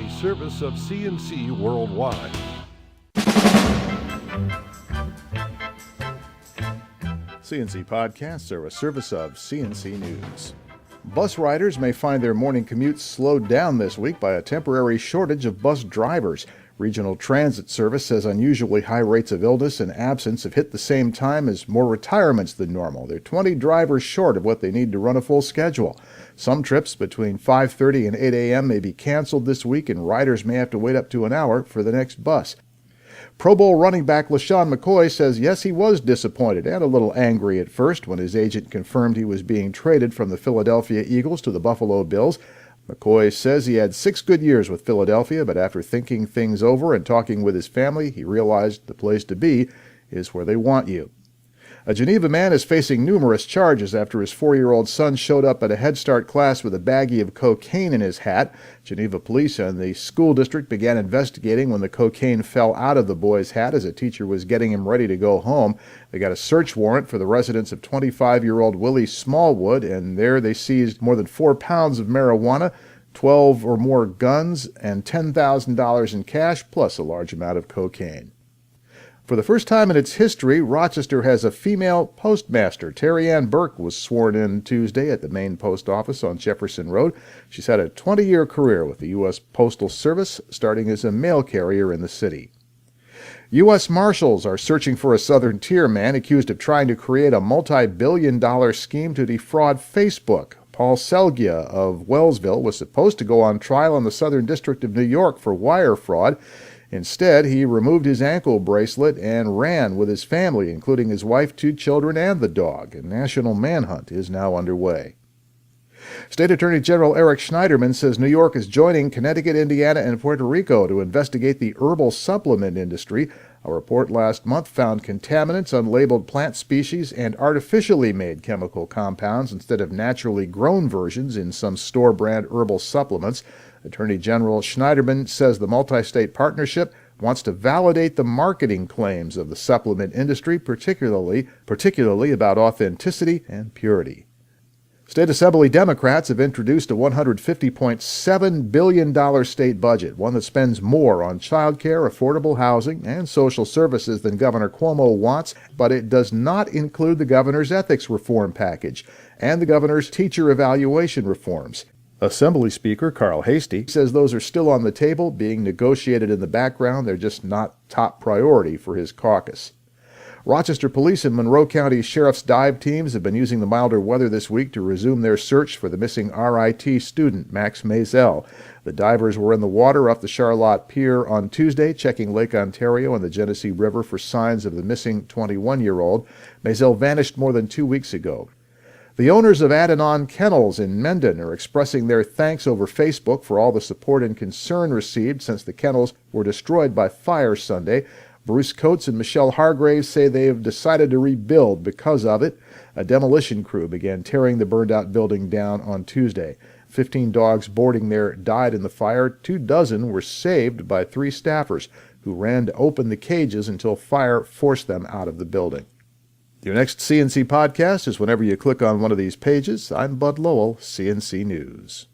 a service of CNC Worldwide. CNC Podcasts are a service of CNC News. Bus riders may find their morning commutes slowed down this week by a temporary shortage of bus drivers. Regional Transit Service says unusually high rates of illness and absence have hit the same time as more retirements than normal. They're 20 drivers short of what they need to run a full schedule. Some trips between 5:30 and 8 a.m. may be canceled this week, and riders may have to wait up to an hour for the next bus. Pro Bowl running back LaShawn McCoy says yes, he was disappointed and a little angry at first when his agent confirmed he was being traded from the Philadelphia Eagles to the Buffalo Bills. McCoy says he had 6 good years with Philadelphia, but after thinking things over and talking with his family, he realized the place to be is where they want you. A Geneva man is facing numerous charges after his 4-year-old son showed up at a Head Start class with a baggie of cocaine in his hat. Geneva police and the school district began investigating when the cocaine fell out of the boy's hat as a teacher was getting him ready to go home. They got a search warrant for the residence of 25-year-old Willie Smallwood, and there they seized more than 4 pounds of marijuana, 12 or more guns, and $10,000 in cash, plus a large amount of cocaine. For the first time in its history, Rochester has a female postmaster. Terry Ann Burke was sworn in Tuesday at the main post office on Jefferson Road. She's had a 20-year career with the U.S. Postal Service, starting as a mail carrier in the city. U.S. Marshals are searching for a Southern Tier man accused of trying to create a multi-billion-dollar scheme to defraud Facebook. Paul Selgia of Wellsville was supposed to go on trial in the Southern District of New York for wire fraud. Instead, he removed his ankle bracelet and ran with his family, including his wife, 2 children, and the dog. A national manhunt is now underway. State Attorney General Eric Schneiderman says New York is joining Connecticut, Indiana, and Puerto Rico to investigate the herbal supplement industry. A report last month found contaminants, unlabeled plant species, and artificially made chemical compounds instead of naturally grown versions in some store-brand herbal supplements. Attorney General Schneiderman says the multi-state partnership wants to validate the marketing claims of the supplement industry, particularly about authenticity and purity. State Assembly Democrats have introduced a $150.7 billion state budget, one that spends more on child care, affordable housing, and social services than Governor Cuomo wants, but it does not include the governor's ethics reform package and the governor's teacher evaluation reforms. Assembly Speaker Carl Hastie says those are still on the table, being negotiated in the background. They're just not top priority for his caucus. Rochester Police and Monroe County Sheriff's dive teams have been using the milder weather this week to resume their search for the missing RIT student, Max Maisel. The divers were in the water off the Charlotte Pier on Tuesday, checking Lake Ontario and the Genesee River for signs of the missing 21-year-old. Maisel vanished more than 2 weeks ago. The owners of Adanon Kennels in Mendon are expressing their thanks over Facebook for all the support and concern received since the kennels were destroyed by fire Sunday. Bruce Coates and Michelle Hargraves say they have decided to rebuild because of it. A demolition crew began tearing the burned-out building down on Tuesday. 15 dogs boarding there died in the fire. 24 were saved by 3 staffers who ran to open the cages until fire forced them out of the building. Your next CNC podcast is whenever you click on one of these pages. I'm Bud Lowell, CNC News.